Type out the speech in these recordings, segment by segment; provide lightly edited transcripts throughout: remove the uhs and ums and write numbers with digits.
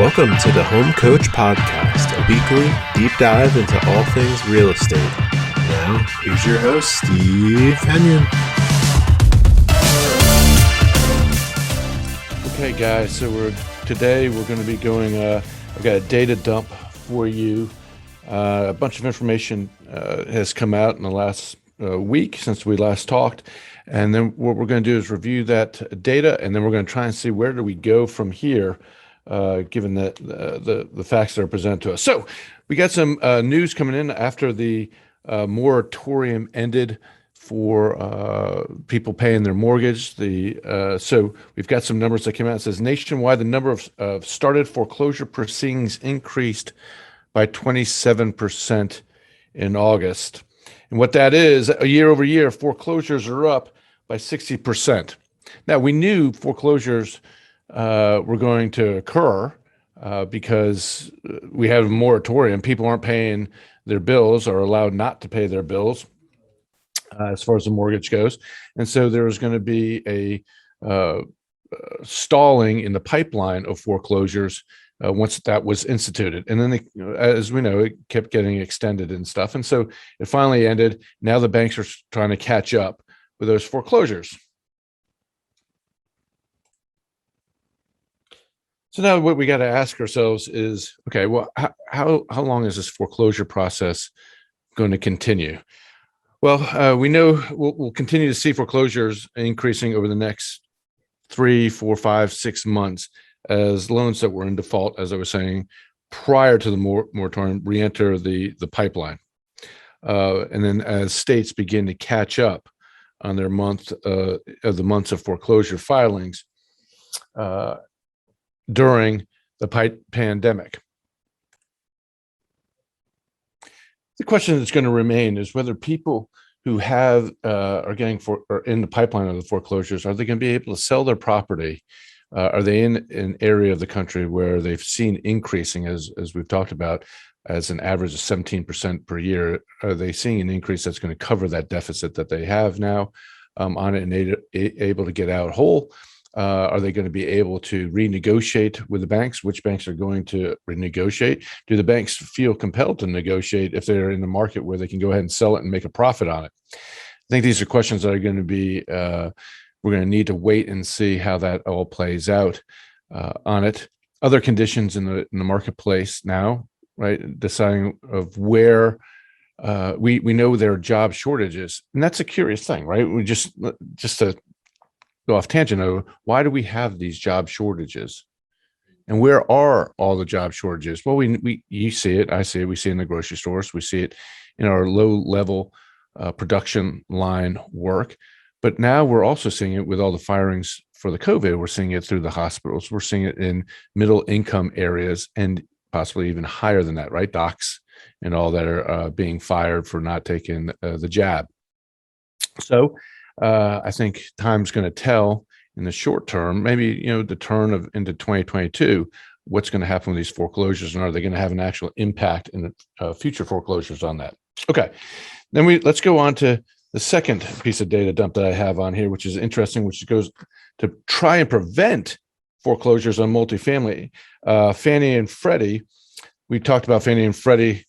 Welcome to the Home Coach Podcast, a weekly deep dive into all things real estate. Now, here's your host, Steve Henyon. Okay, guys, so today we're going to be going, I've got a data dump for you. A bunch of information has come out in the last week since we last talked. And then what we're going to do is review that data, and then we're going to try and see where do we go from here, given that the facts that are presented to us. So we got some news coming in after the moratorium ended for people paying their mortgage. So we've got some numbers that came out. It says nationwide, the number of started foreclosure proceedings increased by 27% in August. And what that is, year over year, foreclosures are up by 60%. Now, we knew foreclosures were going to occur because we have a moratorium. People aren't paying their bills or allowed not to pay their bills as far as the mortgage goes. And so there was going to be a stalling in the pipeline of foreclosures once that was instituted. And then, as we know, it kept getting extended and stuff. And so it finally ended. Now the banks are trying to catch up with those foreclosures. So now what we got to ask ourselves is, okay, well, how long is this foreclosure process going to continue? Well, we know we'll continue to see foreclosures increasing over the next 3, 4, 5, 6 months as loans that were in default, as I was saying, prior to the moratorium re-enter the pipeline. And then as states begin to catch up on their months of foreclosure filings during the pandemic. The question that's going to remain is whether people who are in the pipeline of the foreclosures, are they going to be able to sell their property? Are they in an area of the country where they've seen increasing, as we've talked about, as an average of 17% per year? Are they seeing an increase that's going to cover that deficit that they have now on it and able to get out whole? Are they going to be able to renegotiate with the banks? Which banks are going to renegotiate? Do the banks feel compelled to negotiate if they're in the market where they can go ahead and sell it and make a profit on it? I think these are questions that are going to be, we're going to need to wait and see how that all plays out on it. Other conditions in the marketplace now, right? Deciding of where we know there are job shortages, and that's a curious thing, right? We just to go off tangent, why do we have these job shortages? And where are all the job shortages? Well, you see it, I see it, we see it in the grocery stores, we see it in our low-level production line work. But now we're also seeing it with all the firings for the COVID. We're seeing it through the hospitals. We're seeing it in middle-income areas and possibly even higher than that, right? Docs and all that are being fired for not taking the jab. So I think time's going to tell in the short term, maybe, the turn into 2022, what's going to happen with these foreclosures, and are they going to have an actual impact in the future foreclosures on that? Okay, then let's go on to the second piece of data dump that I have on here, which is interesting, which goes to try and prevent foreclosures on multifamily. Fannie and Freddie, we talked about Fannie and Freddie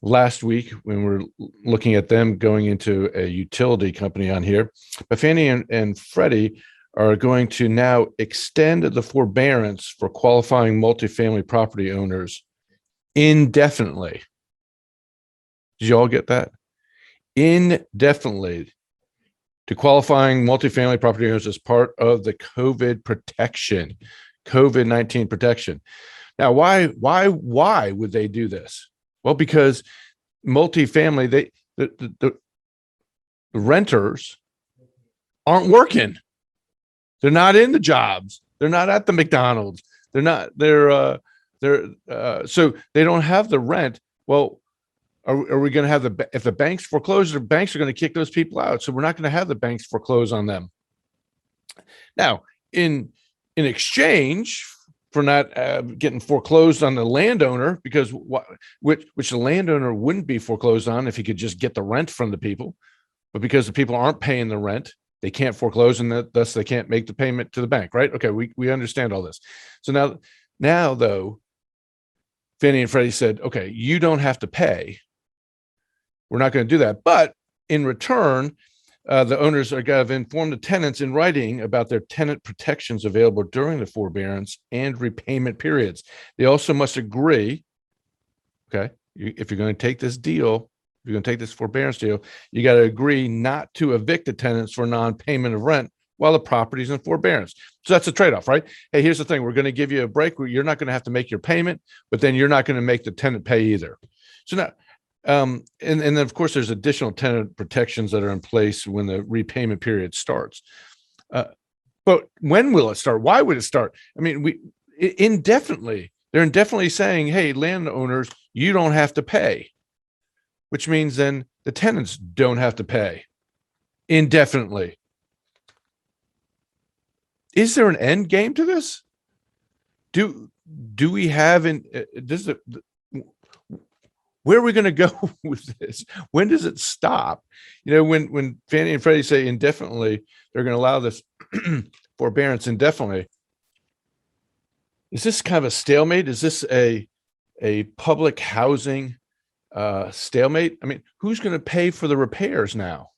last week when we're looking at them going into a utility company on here. But Fannie and Freddie are going to now extend the forbearance for qualifying multifamily property owners indefinitely. Did you all get that? Indefinitely to qualifying multifamily property owners as part of the COVID-19 protection. Now, why would they do this? Well, because multifamily, the renters aren't working. They're not in the jobs. They're not at the McDonald's. So they don't have the rent. Well, are we going to have if the banks foreclose, the banks are going to kick those people out. So we're not going to have the banks foreclose on them. Now, in exchange for not getting foreclosed on the landowner, because which the landowner wouldn't be foreclosed on if he could just get the rent from the people, but because the people aren't paying the rent, they can't foreclose, and thus they can't make the payment to the bank, right? Okay, we understand all this. So now though, Fannie and Freddie said, okay, you don't have to pay. We're not going to do that. But in return, the owners are going to inform the tenants in writing about their tenant protections available during the forbearance and repayment periods. They also must agree, okay, if you're going to take this deal, if you're going to take this forbearance deal, you got to agree not to evict the tenants for non-payment of rent while the property's in forbearance. So that's a trade-off, right? Hey, here's the thing. We're going to give you a break where you're not going to have to make your payment, but then you're not going to make the tenant pay either. So now, and then of course there's additional tenant protections that are in place when the repayment period starts. But when will it start? Why would it start? I mean, indefinitely. They're indefinitely saying, hey, landowners, you don't have to pay, which means then the tenants don't have to pay indefinitely. Is there an end game to this? Do we have where are we going to go with this? When does it stop? When Fannie and Freddie say indefinitely, they're going to allow this forbearance indefinitely. Is this kind of a stalemate? Is this a public housing stalemate? I mean, who's going to pay for the repairs now?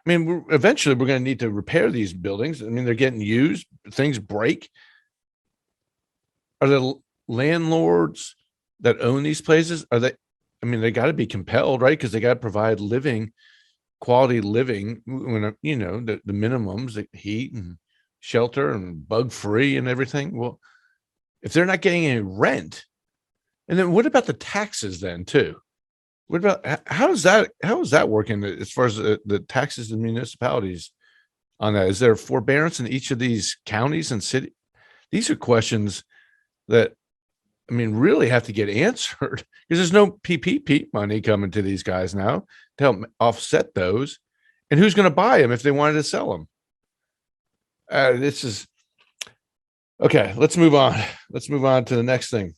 I mean, eventually we're going to need to repair these buildings. I mean, they're getting used, things break. Are the landlords that own these places, they got to be compelled, right? Because they got to provide quality living, when, the minimums, the heat and shelter and bug free and everything. Well, if they're not getting any rent, and then what about the taxes then too? What about how is that working as far as the taxes and municipalities on that? Is there forbearance in each of these counties and city? These are questions that, really have to get answered, because there's no PPP money coming to these guys now to help offset those. And who's going to buy them if they wanted to sell them? This is okay. Let's move on. Let's move on to the next thing.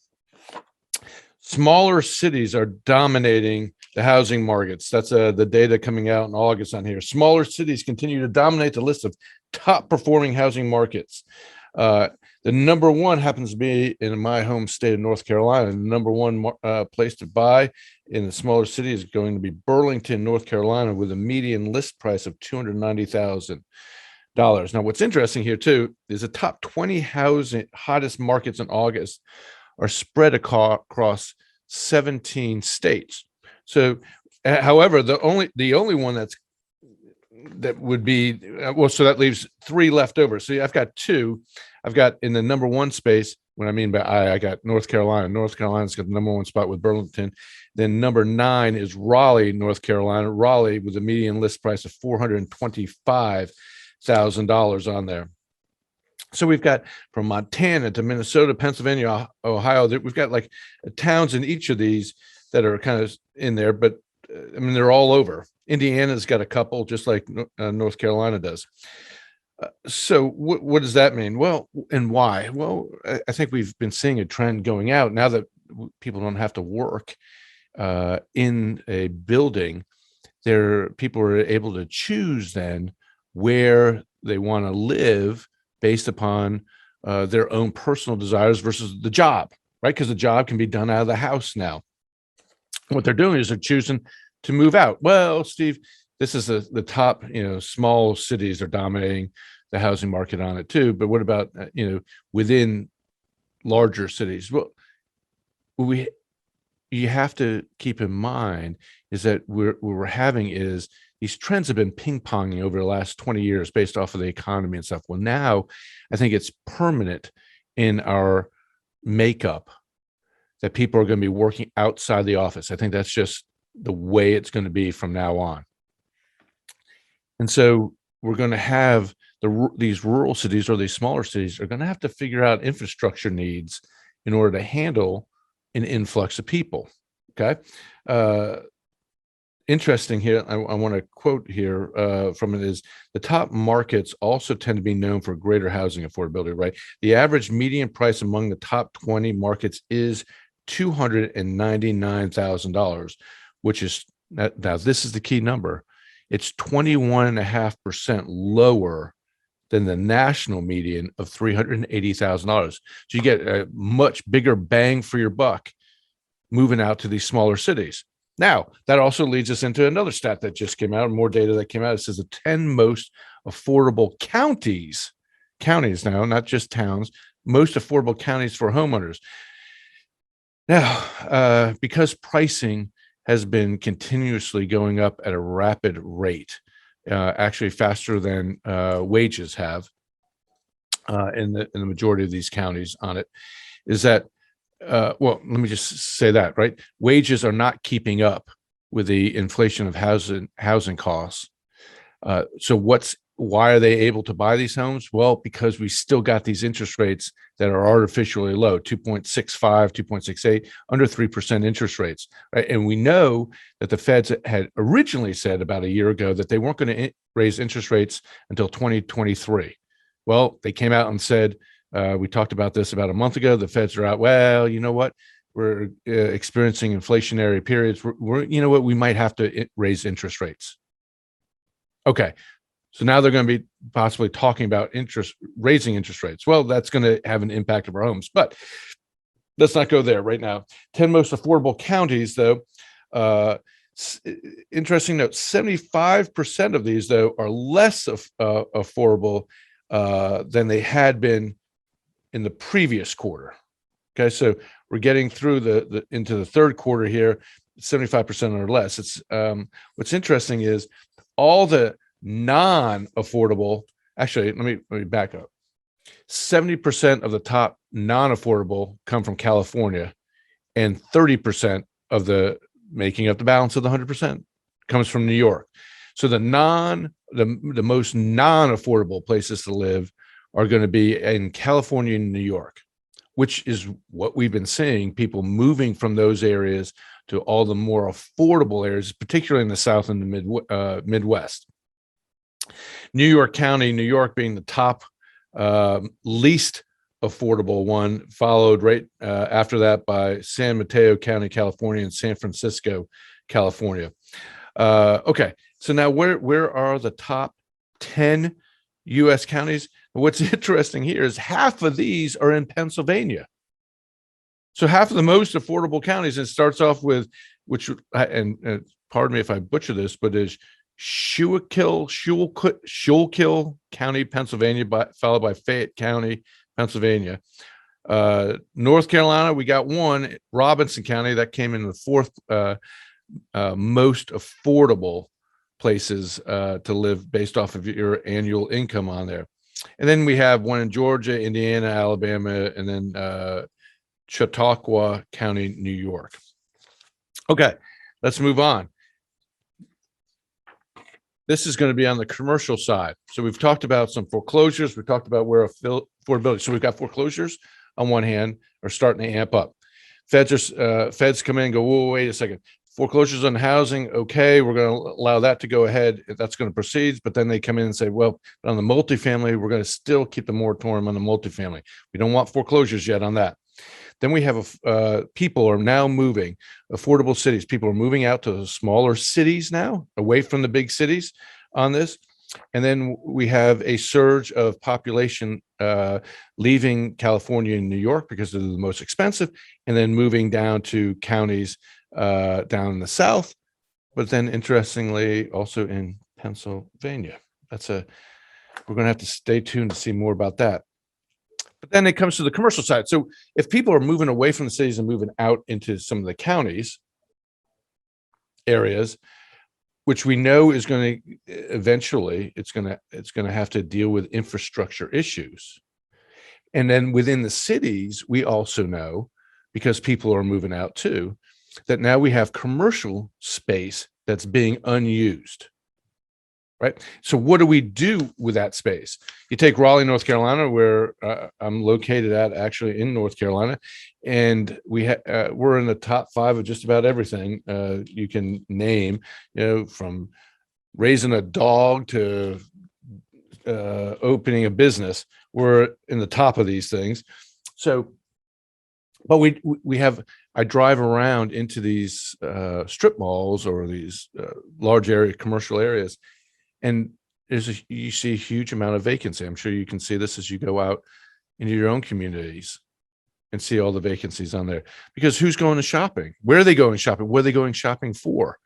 Smaller cities are dominating the housing markets. That's the data coming out in August on here. Smaller cities continue to dominate the list of top performing housing markets. The number one happens to be in my home state of North Carolina. The number one place to buy in the smaller city is going to be Burlington, North Carolina, with a median list price of $290,000. Now, what's interesting here too is the top 20 hottest markets in August are spread across 17 states. So, however, the only one that would be so that leaves 3 left over. So I've got 2. I've got in the number 1 space. What I mean by I got North Carolina. North Carolina's got the number 1 spot with Burlington. Then number 9 is Raleigh, North Carolina. Raleigh with a median list price of $425,000 on there. So we've got from Montana to Minnesota, Pennsylvania, Ohio. We've got like towns in each of these that are kind of in there, but they're all over. Indiana's got a couple, just like North Carolina does. So what does that mean? Well, and why? Well, I think we've been seeing a trend going out now that people don't have to work in a building. People are able to choose then where they want to live based upon their own personal desires versus the job, right? Because the job can be done out of the house now. What they're doing is they're choosing to move out. Well, Steve, this is the top, small cities are dominating the housing market on it too. But what about, within larger cities? Well, you have to keep in mind is that what we're having is these trends have been ping-ponging over the last 20 years based off of the economy and stuff. Well, now I think it's permanent in our makeup that people are going to be working outside the office. I think that's just the way it's going to be from now on. And so we're going to have these rural cities or these smaller cities are going to have to figure out infrastructure needs in order to handle an influx of people. Okay. Interesting here. I want to quote here from it is the top markets also tend to be known for greater housing affordability, right? The average median price among the top 20 markets is $299,000, which is now this is the key number. It's 21.5% lower than the national median of $380,000. So you get a much bigger bang for your buck moving out to these smaller cities. Now, that also leads us into another stat that just came out, more data that came out. It says the 10 most affordable counties now, not just towns, most affordable counties for homeowners. Now, because pricing has been continuously going up at a rapid rate, actually faster than wages have in the majority of these counties on it, is that well, let me just say that, right? Wages are not keeping up with the inflation of housing costs. So why are they able to buy these homes? Well, because we still got these interest rates that are artificially low, 2.65, 2.68, under 3% interest rates, right? And we know that the Feds had originally said about a year ago that they weren't going to raise interest rates until 2023. Well, they came out and said, we talked about this about a month ago. The Feds are out. Well, you know what? We're experiencing inflationary periods. You know what? We might have to raise interest rates. Okay. So now they're going to be possibly talking about raising interest rates. Well, that's going to have an impact of our homes, but let's not go there right now. 10 most affordable counties, though. Interesting note, 75% of these, though, are less affordable than they had been in the previous quarter. Okay, so we're getting through into the third quarter here, 75% or less. It's what's interesting is all the non-affordable. Actually, let me back up. 70% of the top non-affordable come from California, and 30% of the making up the balance of the 100% comes from New York. So the most non-affordable places to live are going to be in California and New York, which is what we've been seeing, people moving from those areas to all the more affordable areas, particularly in the South and the Midwest. New York County, New York being the top least affordable one, followed right after that by San Mateo County, California, and San Francisco, California. Okay, so now where are the top 10 U.S. counties? What's interesting here is half of these are in Pennsylvania. So half of the most affordable counties, it starts off with, which, and pardon me if I butcher this, but is Schuylkill County, Pennsylvania, followed by Fayette County, Pennsylvania. North Carolina, we got one, Robinson County, that came in the fourth most affordable places to live based off of your annual income on there. And then we have one in Georgia, Indiana, Alabama, and then Chautauqua County, New York. Okay, let's move on. This is going to be on the commercial side. So we've talked about some foreclosures. We talked about where affordability. So we've got foreclosures on one hand are starting to amp up. Feds come in and go, whoa, wait a second. Foreclosures on housing, okay, we're going to allow that to go ahead. That's going to proceed. But then they come in and say, well, on the multifamily, we're going to still keep the moratorium on the multifamily. We don't want foreclosures yet on that. Then we have people are now moving, affordable cities. People are moving out to the smaller cities now, away from the big cities on this. And then we have a surge of population leaving California and New York because they're the most expensive, and then moving down to counties down in the South, but then interestingly also in Pennsylvania. We're going to have to stay tuned to see more about that. But then it comes to the commercial side. So if people are moving away from the cities and moving out into some of the counties areas, which we know is going to eventually, it's going to have to deal with infrastructure issues. And then within the cities, we also know, because people are moving out too, that now we have commercial space that's being unused. Right. So what do we do with that space? You take Raleigh, North Carolina, where I'm located at, actually in North Carolina, and we're in the top 5 of just about everything you can name, from raising a dog to opening a business. We're in the top of these things. So, but I drive around into these strip malls or these large area commercial areas, and you see a huge amount of vacancy. I'm sure you can see this as you go out into your own communities. and see all the vacancies on there, because who's going to shopping? Where are they going shopping? What are they going shopping for?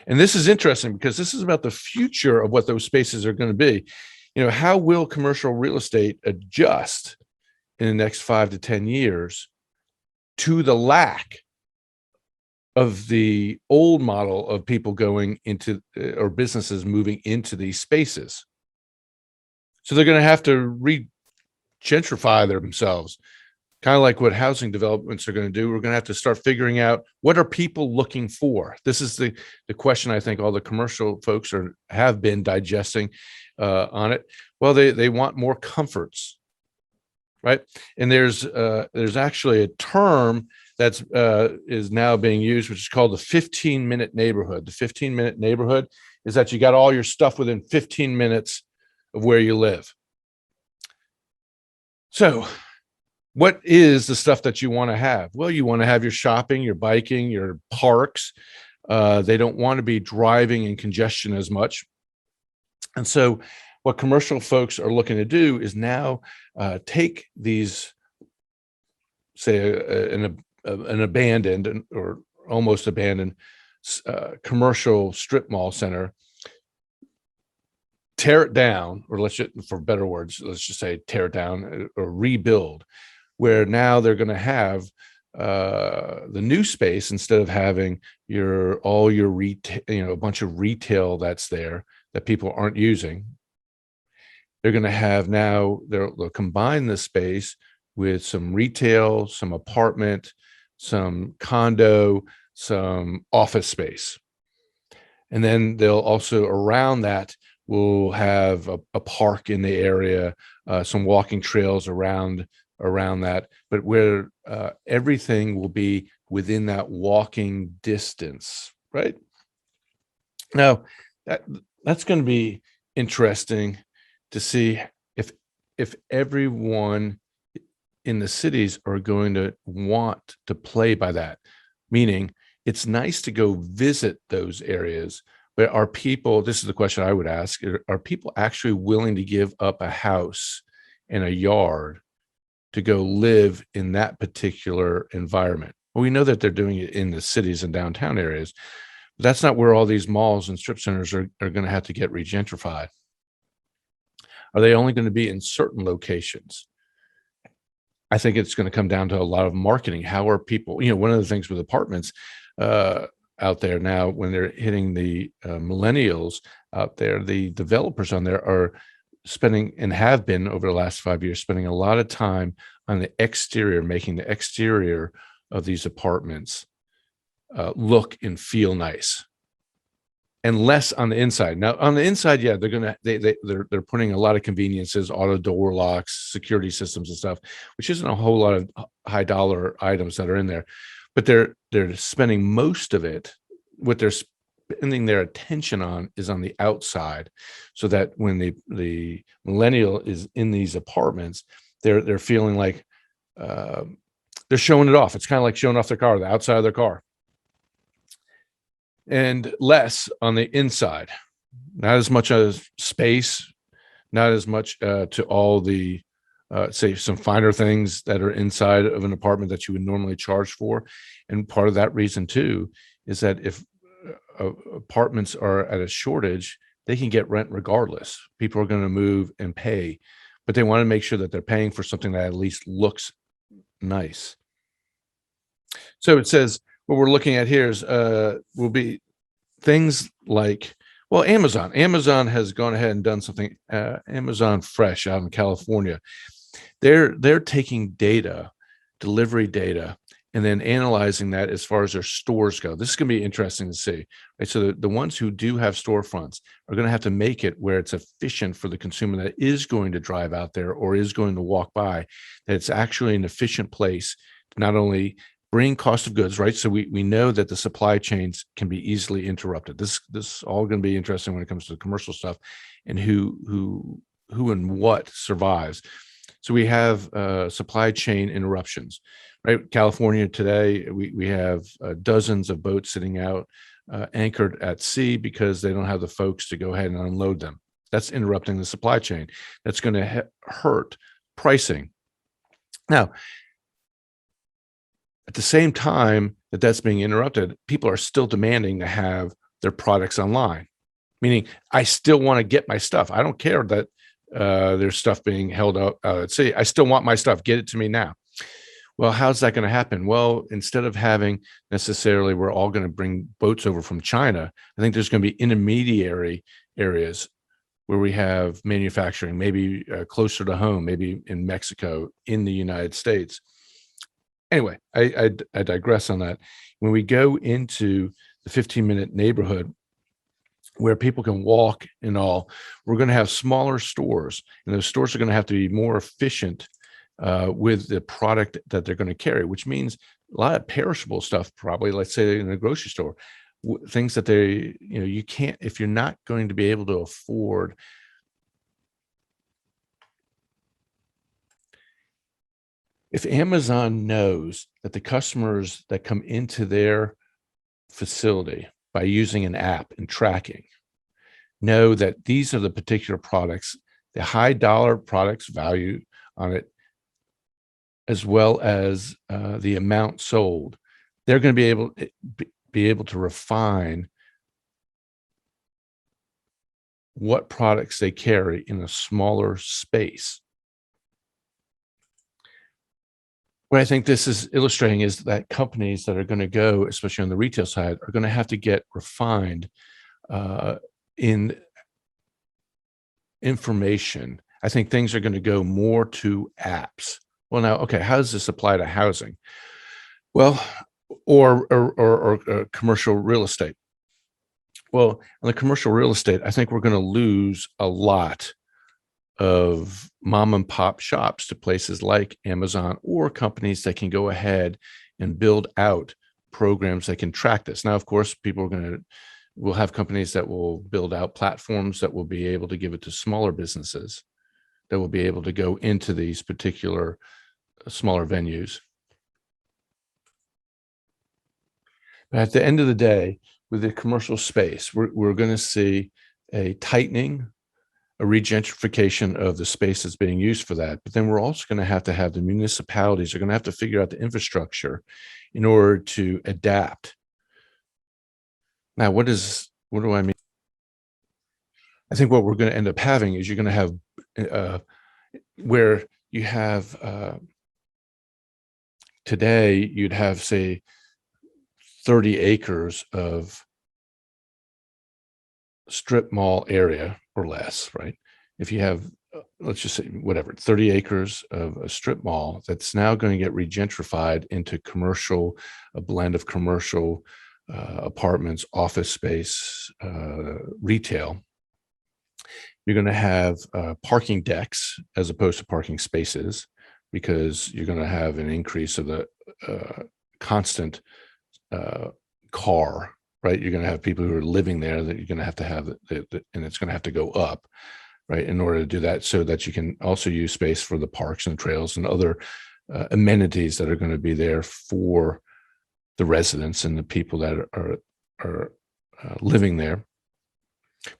And this is interesting because this is about the future of what those spaces are going to be. How will commercial real estate adjust in the next 5 to 10 years to the lack of the old model of people going into or businesses moving into these spaces? So they're going to have to gentrify themselves, kind of like what housing developments are going to do. We're going to have to start figuring out, what are people looking for? This is the question I think all the commercial folks have been digesting on it. Well, they want more comforts, right? And there's actually a term that's is now being used, which is called the 15-minute neighborhood. The 15-minute neighborhood is that you got all your stuff within 15 minutes of where you live. So what is the stuff that you want to have? Well, you want to have your shopping, your biking, your parks. They don't want to be driving in congestion as much. And so what commercial folks are looking to do is now take these, say, an abandoned or almost abandoned commercial strip mall center, tear it down, or for better words, let's just say tear it down or rebuild, where now they're going to have the new space, instead of having all your retail, a bunch of retail that's there that people aren't using. They're going to have now, they'll combine the space with some retail, some apartment, some condo, some office space. And then they'll also, around that, we'll have a park in the area, some walking trails around that, but where everything will be within that walking distance, right? Now, that's going to be interesting to see if everyone in the cities are going to want to play by that. Meaning, it's nice to go visit those areas, but are people, this is the question I would ask, are people actually willing to give up a house and a yard to go live in that particular environment? Well, we know that they're doing it in the cities and downtown areas, but that's not where all these malls and strip centers are going to have to get regentrified. Are they only going to be in certain locations? I think it's going to come down to a lot of marketing. How are people, one of the things with apartments out there now, when they're hitting the millennials out there, the developers on there are spending, and have been over the last 5 years, spending a lot of time on the exterior, making the exterior of these apartments look and feel nice, and less on the inside. Now, on the inside, yeah, they're putting a lot of conveniences, auto door locks, security systems and stuff, which isn't a whole lot of high dollar items that are in there, but they're spending most of it. What they're spending their attention on is on the outside, so that when the millennial is in these apartments, they're feeling like they're showing it off. It's kind of like showing off their car, the outside of their car, and less on the inside. Not as much as space, not as much to all the say some finer things that are inside of an apartment that you would normally charge for. And part of that reason too is that if apartments are at a shortage, they can get rent regardless. People are going to move and pay, but they want to make sure that they're paying for something that at least looks nice. So it says, what we're looking at here is will be things like, well, Amazon has gone ahead and done something. Amazon Fresh out in California, they're taking data, delivery data, and then analyzing that as far as their stores go. This is going to be interesting to see, right? So the ones who do have storefronts are going to have to make it where it's efficient for the consumer that is going to drive out there or is going to walk by, that it's actually an efficient place to not only bring cost of goods, right? So we know that the supply chains can be easily interrupted. This is all going to be interesting when it comes to the commercial stuff, and who and what survives. So we have supply chain interruptions, right? California today, we have dozens of boats sitting out anchored at sea because they don't have the folks to go ahead and unload them. That's interrupting the supply chain. That's going to hurt pricing. Now, At the same time that that's being interrupted, people are still demanding to have their products online, meaning I still want to get my stuff. I don't care that there's stuff being held out at sea. I still want my stuff. Get it to me now. Well, how's that going to happen? Well, instead of having necessarily we're all going to bring boats over from China, I think there's going to be intermediary areas where we have manufacturing, maybe closer to home, maybe in Mexico, in the United States. Anyway, I digress on that. When we go into the 15-minute neighborhood where people can walk and all, we're going to have smaller stores, and those stores are going to have to be more efficient with the product that they're going to carry, which means a lot of perishable stuff, probably, let's say in a grocery store, things that they, you can't, if you're not going to be able to afford. If Amazon knows that the customers that come into their facility by using an app and tracking know that these are the particular products, the high dollar products value on it, as well as the amount sold, they're going to be able to refine what products they carry in a smaller space. What I think this is illustrating is that companies that are going to go, especially on the retail side, are going to have to get refined in information. I think things are going to go more to apps. Well, now, okay, how does this apply to housing? Well, or commercial real estate. Well, on the commercial real estate, I think we're going to lose a lot of mom and pop shops to places like Amazon or companies that can go ahead and build out programs that can track this. Now, of course, we'll have companies that will build out platforms that will be able to give it to smaller businesses that will be able to go into these particular smaller venues. But at the end of the day, with the commercial space, we're going to see a tightening, a regentrification of the space that's being used for that. But then we're also going to have the municipalities are going to have to figure out the infrastructure in order to adapt. Now, what do I mean? I think what we're going to end up having is you're going to have where you have today, you'd have, say, 30 acres of strip mall area or less, right? If you have, let's just say, whatever, 30 acres of a strip mall that's now going to get regentrified into commercial, a blend of commercial apartments, office space, retail. You're going to have parking decks as opposed to parking spaces, because you're going to have an increase of the constant car, right? You're going to have people who are living there that you're going to have and it's going to have to go up, right, in order to do that, so that you can also use space for the parks and trails and other amenities that are going to be there for the residents and the people that are living there.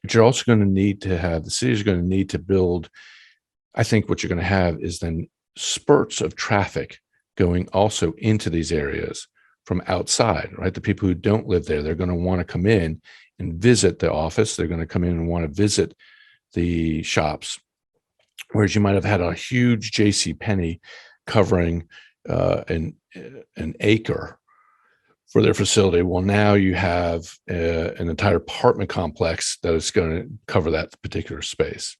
But you're also going to need to have, the city is going to need to build, I think what you're going to have is then spurts of traffic going also into these areas from outside, right? The people who don't live there, they're going to want to come in and visit the office. They're going to come in and want to visit the shops. Whereas you might have had a huge JCPenney covering an acre for their facility. Well, now you have an entire apartment complex that is going to cover that particular space.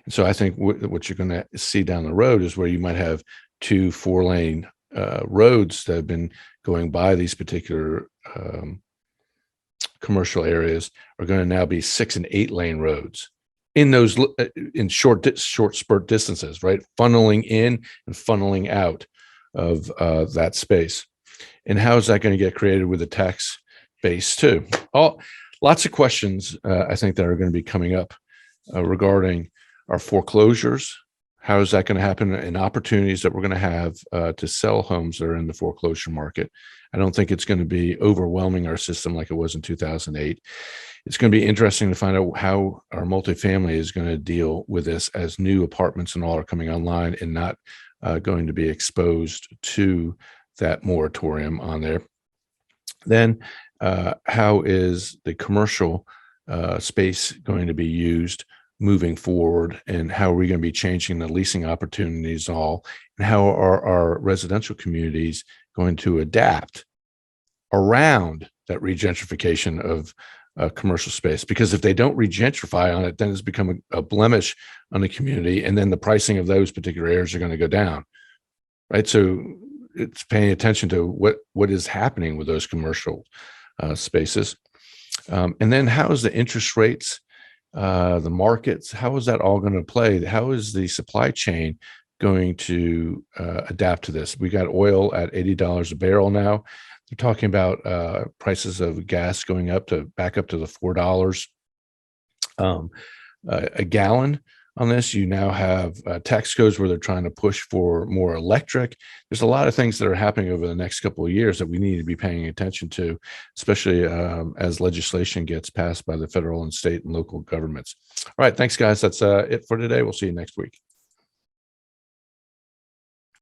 And so I think what you're going to see down the road is where you might have 2 4-lane roads that have been going by these particular commercial areas are going to now be 6 and 8-lane roads in those in short spurt distances, right? Funneling in and funneling out of that space. And how is that going to get created with the tax base too? Lots of questions I think that are going to be coming up regarding our foreclosures. How is that going to happen, and opportunities that we're going to have to sell homes that are in the foreclosure market? I don't think it's going to be overwhelming our system like it was in 2008. It's going to be interesting to find out how our multifamily is going to deal with this as new apartments and all are coming online and not going to be exposed to that moratorium on there. Then how is the commercial space going to be used moving forward, and how are we going to be changing the leasing opportunities all, and how are our residential communities going to adapt around that regentrification of commercial space? Because if they don't regentrify on it, then it's become a blemish on the community, and then the pricing of those particular areas are going to go down, right? So it's paying attention to what is happening with those commercial spaces. And then how is the interest rates, the markets, how is that all going to play? How is the supply chain going to adapt to this? We got oil at $80 a barrel now. They're talking about prices of gas going back up to the $4 a gallon on this. You now have tax codes where they're trying to push for more electric. There's a lot of things that are happening over the next couple of years that we need to be paying attention to, especially as legislation gets passed by the federal and state and local governments. All right, thanks, guys. That's it for today. We'll see you next week.